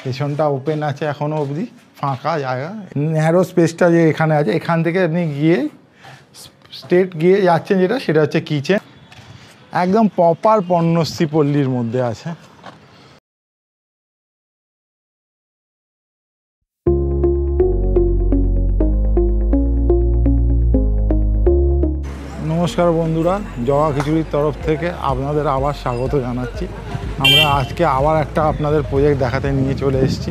পেছনটা ওপেন আছে এখনো অবধি, ফাঁকা জায়গা, ন্যারো স্পেসটা যে এখানে আছে, এখান থেকে আপনি গিয়ে স্ট্রেট গিয়ে যাচ্ছেন যেটা, সেটা হচ্ছে কিচেন। একদম প্রপার পণ্যশ্রী পল্লীর মধ্যে আছে। নমস্কার বন্ধুরা, জগা খিচুড়ির তরফ থেকে আপনাদের আবার স্বাগত জানাচ্ছি। আমরা আজকে আবার একটা আপনাদের প্রজেক্ট দেখাতে নিয়ে চলে এসেছি।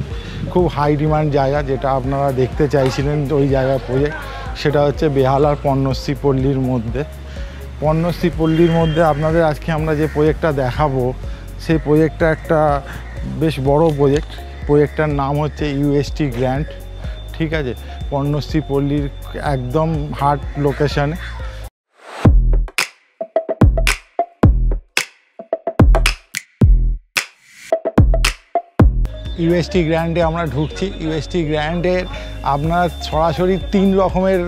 খুব হাই ডিমান্ড জায়গা, যেটা আপনারা দেখতে চাইছিলেন ওই জায়গার প্রজেক্ট, সেটা হচ্ছে বেহালার পণ্যশ্রী পল্লীর মধ্যে। পণ্যশ্রী পল্লীর মধ্যে আপনাদের আজকে আমরা যে প্রজেক্টটা দেখাবো, সেই প্রজেক্টটা একটা বেশ বড় প্রজেক্ট। প্রজেক্টটার নাম হচ্ছে ইউএসটি গ্র্যান্ড, ঠিক আছে? পণ্যশ্রী পল্লীর একদম হার্ট লোকেশানে। ইউএসটি গ্র্যান্ডে আমরা ঢুকছি। ইউএসটি গ্র্যান্ডের আপনার সরাসরি 3 রকমের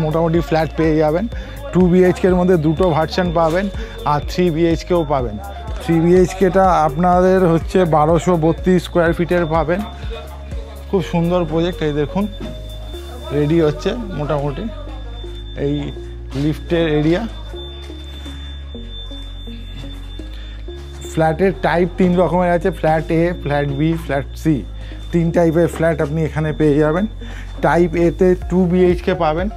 মোটামুটি ফ্ল্যাট পেয়ে যাবেন। 2 BHKর মধ্যে 2টো ভার্সন পাবেন, আর 3 BHKও পাবেন। 3 BHKটা আপনাদের হচ্ছে 1232 স্কোয়ার ফিটের পাবেন। খুব সুন্দর প্রজেক্ট। এই দেখুন রেডি হচ্ছে মোটামুটি। এই লিফটের এরিয়া। ফ্ল্যাটের টাইপ 3 রকমের আছে, ফ্ল্যাট এ, ফ্ল্যাট বি, ফ্ল্যাট সি। 3 টাইপের ফ্ল্যাট আপনি এখানে পেয়ে যাবেন। টাইপ এতে 2 BHK পাবেন।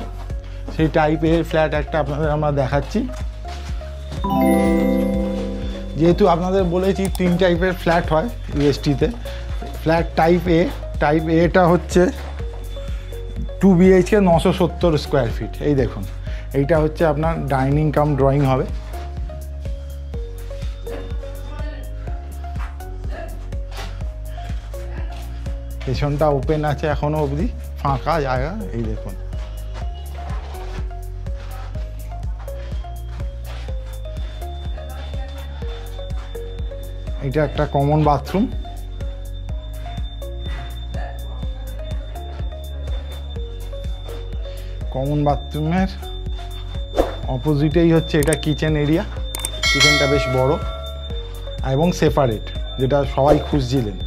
সেই টাইপ এর ফ্ল্যাট একটা আপনাদের আমরা দেখাচ্ছি। যেহেতু আপনাদের বলেছি 3 টাইপের ফ্ল্যাট হয় ইউএসটিতে। ফ্ল্যাট টাইপ এ, টাইপ এটা হচ্ছে 2 BHK 970 স্কোয়ার ফিট। এই দেখুন, এইটা হচ্ছে আপনার ডাইনিং কাম ড্রয়িং হবে। পেছনটা ওপেন আছে এখনো অবধি, ফাঁকা জায়গা। এই দেখুন, এটা একটা কমন বাথরুম। কমন বাথরুমের অপোজিটেই হচ্ছে এটা কিচেন এরিয়া। কিচেনটা বেশ বড় এবং সেপারেট, যেটা সবাই খুঁজছিলেন।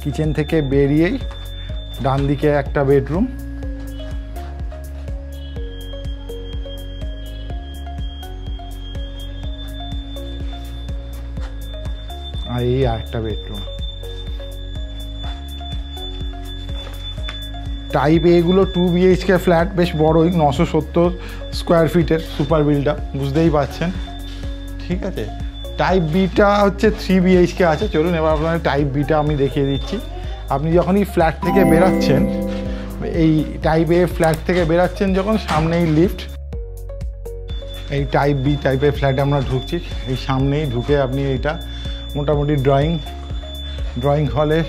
কিচেন থেকে বেরিয়েই ডান দিকে একটা বেডরুম, আর এই আরেকটা বেডরুম। টাইপ এগুলো 2 BHK ফ্ল্যাট, বেশ বড়ই, 970 স্কোয়ার ফিটের সুপার বিল্ড আপ, বুঝতেই পারছেন, ঠিক আছে? টাইপ বিটা হচ্ছে 3 BHK আছে। চলুন এবার আপনার টাইপ বিটা আমি দেখিয়ে দিচ্ছি। আপনি যখনই ফ্ল্যাট থেকে বেরাচ্ছেন, এই টাইপ এ ফ্ল্যাট থেকে বেরাচ্ছেন যখন, সামনেই লিফট। এই টাইপ বি টাইপের ফ্ল্যাটে আমরা ঢুকছি। এই সামনেই ঢুকে আপনি এইটা মোটামুটি ড্রয়িং হলে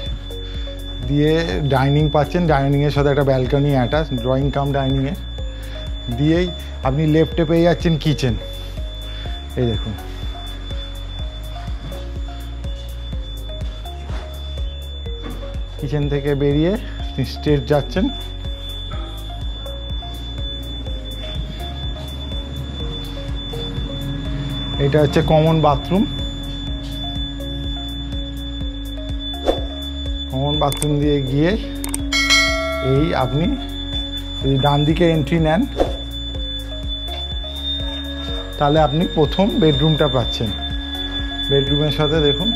দিয়ে ডাইনিং পাচ্ছেন। ডাইনিংয়ের সাথে একটা ব্যালকনি অ্যাটাচ, ড্রয়িং কাম ডাইনিংয়ে দিয়েই আপনি লেফটে পেয়ে যাচ্ছেন কিচেন। এই দেখুন, কিচেন থেকে বেরিয়ে স্ট্রেট যাচ্ছেন। এটা হচ্ছে কমন বাথরুম। কমন বাথরুম দিয়ে গিয়ে এই আপনি যদি ডান দিকে এন্ট্রি নেন, তাহলে আপনি প্রথম বেডরুমটা পাচ্ছেন। বেডরুমের সাথে দেখুন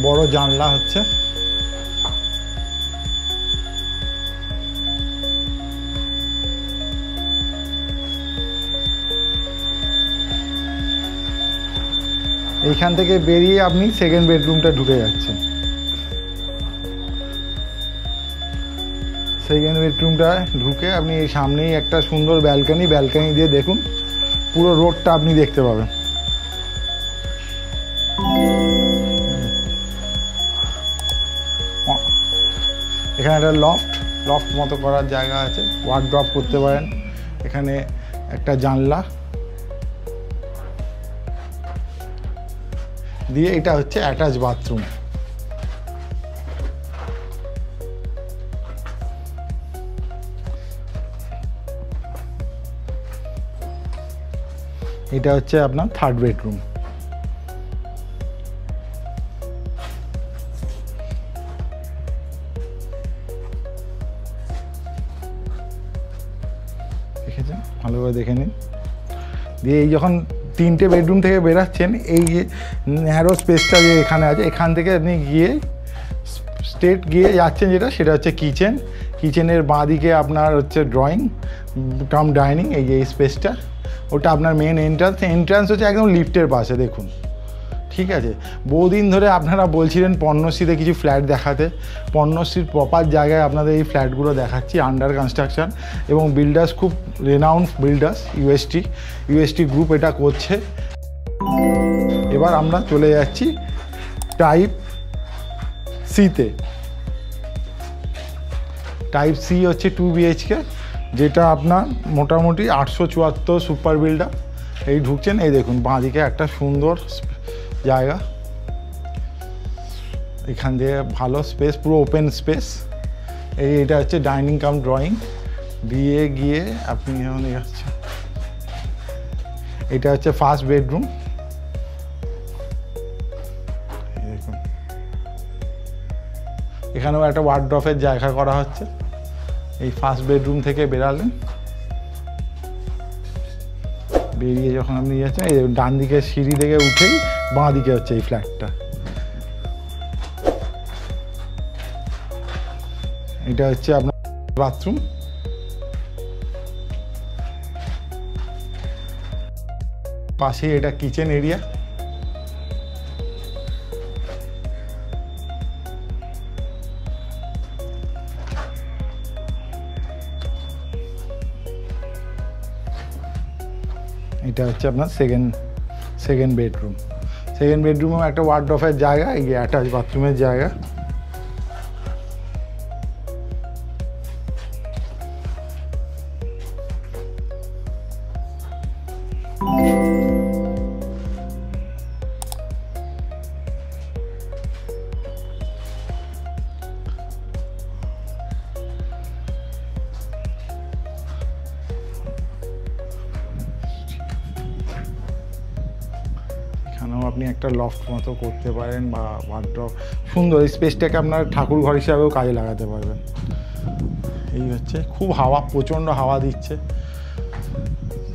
বড় জানলা হচ্ছে। এইখান থেকে বেরিয়ে আপনি সেকেন্ড বেডরুমটা ঢুকে যাচ্ছেন। সেকেন্ড বেডরুমটা ঢুকে আপনি এই সামনেই একটা সুন্দর ব্যালকনি দিয়ে দেখুন পুরো রোডটা আপনি দেখতে পাবেন। এখানে একটা লফট মতো করার জায়গা আছে, ওয়ার্ড্রপ করতে পারেন। এখানে একটা জানলা দিয়ে, এটা হচ্ছে অ্যাটাচ বাথরুম। এটা হচ্ছে আপনার থার্ড বেডরুম। দেখেছেন, ভালো করে দেখে নিন। দিয়ে এই যখন 3টে বেডরুম থেকে বেরাচ্ছেন, এই যে ন্যারো স্পেসটা যে এখানে আছে, এখান থেকে আপনি গিয়ে স্ট্রেট গিয়ে যাচ্ছেন, সেটা হচ্ছে কিচেন। কিচেনের বাঁ দিকে আপনার হচ্ছে ড্রয়িং কাম ডাইনিং, এই যে এই স্পেসটা, ওটা আপনার মেন এন্ট্রান্স হচ্ছে একদম লিফটের পাশে। দেখুন, ঠিক আছে। বহুদিন ধরে আপনারা বলছিলেন পর্ণশ্রীতে কিছু ফ্ল্যাট দেখাতে। পর্ণশ্রীর প্রপার জায়গায় আপনাদের এই ফ্ল্যাটগুলো দেখাচ্ছি, আন্ডার কনস্ট্রাকশন, এবং বিল্ডার্স খুব রেনাউন্ড বিল্ডার্স, ইউএসটি গ্রুপ এটা করছে। এবার আমরা চলে যাচ্ছি টাইপ সিতে। টাইপ সি হচ্ছে 2 BHK, যেটা আপনার মোটামুটি 874 সুপার বিল্ডার। এই ঢুকছেন, এই দেখুন বাঁ দিকে একটা সুন্দর জায়গা, এখান দিয়ে ভালো স্পেস, পুরো ওপেন স্পেস। এটা হচ্ছে ডাইনিং কাম ড্রয়িং। দিয়ে গিয়ে আপনি এখন যাচ্ছেন, এটা হচ্ছে ফার্স্ট বেডরুম। দেখুন, এখানেও একটা ওয়ার্ডরোবের জায়গা করা হচ্ছে। এই ফার্স্ট বেডরুম থেকে বেরালেন, বেরিয়ে যখন আপনি যাচ্ছেন, এই ডান দিকে সিঁড়ি থেকে উঠেই বাঁ দিকে হচ্ছে এই ফ্ল্যাটটা। এটা হচ্ছে আপনার বাথরুম। পাশে এটা কিচেন এরিয়া। এটা হচ্ছে আপনার সেকেন্ড বেডরুম। সেকেন্ড বেডরুমেও একটা ওয়ার্ডরোবের জায়গা, এই অ্যাটাচ বাথরুমের জায়গা। এখানেও আপনি একটা লফট মতো করতে পারেন, বা ওয়ার্ডরোব, সুন্দর স্পেসটাকে আপনার ঠাকুর ঘর হিসাবেও কাজে লাগাতে পারবেন। এই হচ্ছে, খুব হাওয়া, প্রচণ্ড হাওয়া দিচ্ছে।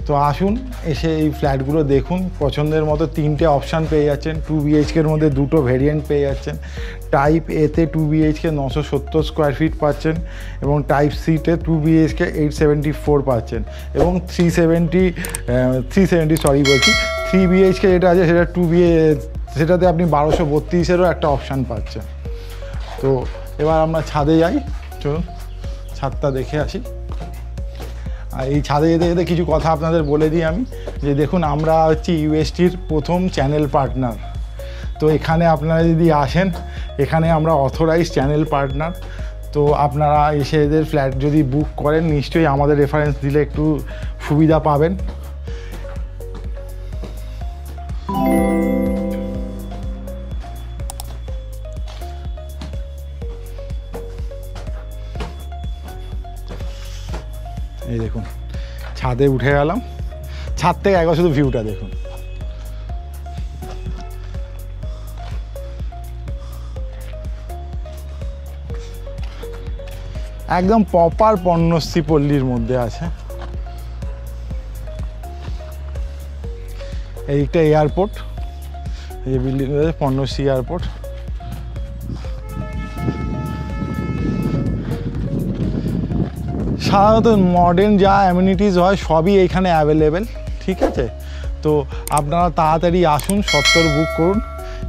তো আসুন, এসে এই ফ্ল্যাটগুলো দেখুন। পছন্দের মতো 3টে অপশান পেয়ে যাচ্ছেন। 2 BHKর মধ্যে 2টো ভেরিয়েন্ট পেয়ে যাচ্ছেন। টাইপ এতে 2 BHK 970 স্কোয়ার ফিট পাচ্ছেন, এবং টাইপ সিতে 2 BHK 874 পাচ্ছেন, এবং 3 BHK যেটা আছে সেটা সেটাতে আপনি 1232-এরও একটা অপশান পাচ্ছেন। তো এবার আমরা ছাদে যাই, চলুন ছাদটা দেখে আসি। আর এই ছাদে যেতে যেতে কিছু কথা আপনাদের বলে দিই আমি, যে দেখুন, আমরা হচ্ছে ইউএসটির প্রথম চ্যানেল পার্টনার। তো এখানে আপনারা যদি আসেন, এখানে আমরা অথরাইজ চ্যানেল পার্টনার। তো আপনারা এসে এদের ফ্ল্যাট যদি বুক করেন, নিশ্চয়ই আমাদের রেফারেন্স দিলে একটু সুবিধা পাবেন। এই দেখুন, ছাদে উঠে গেলাম। ছাদ থেকে একবার শুধু ভিউটা দেখুন। একদম প্রপার পর্ণশ্রী পল্লীর মধ্যে আছে। এইটা এয়ারপোর্ট, এই বিল্ডিং আছে পর্ণশ্রী এয়ারপোর্ট। সাধারণত মডার্ন যা অ্যামিনিটিস হয় সবই এইখানে অ্যাভেলেবেল, ঠিক আছে। তো আপনারা তাড়াতাড়ি আসুন, সত্তর বুক করুন,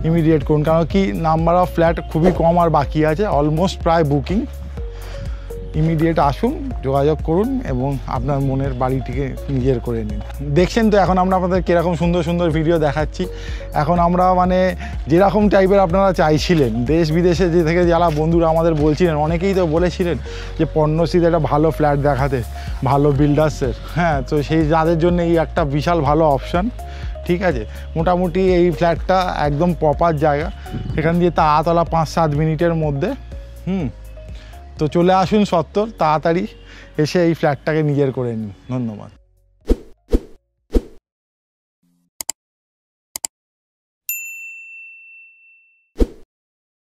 ইমিডিয়েট করুন, কারণ কি নাম্বার অফ ফ্ল্যাট খুবই কম আর বাকি আছে, অলমোস্ট প্রায় বুকিং। ইমিডিয়েট আসুন, যোগাযোগ করুন, এবং আপনার মনের বাড়িটিকে নিজের করে নিন। দেখছেন তো এখন আমরা আপনাদের কীরকম সুন্দর সুন্দর ভিডিও দেখাচ্ছি। এখন আমরা মানে যেরকম টাইপের আপনারা চাইছিলেন, দেশ বিদেশে যে থেকে যারা বন্ধুরা আমাদের বলছিলেন, অনেকেই তো বলেছিলেন যে পর্ণশ্রীতে একটা ভালো ফ্ল্যাট দেখাতে, ভালো বিল্ডার্সের। হ্যাঁ, তো সেই যাদের জন্য এই একটা বিশাল ভালো অপশান, ঠিক আছে। মোটামুটি এই ফ্ল্যাটটা একদম প্রপার জায়গা, এখান দিয়ে তাড়াতলা 5-7 মিনিটের মধ্যে। তো চলে আসুন সত্তর, তাড়াতাড়ি এসে এই ফ্ল্যাটটাকে নিজের করে নিন। ধন্যবাদ।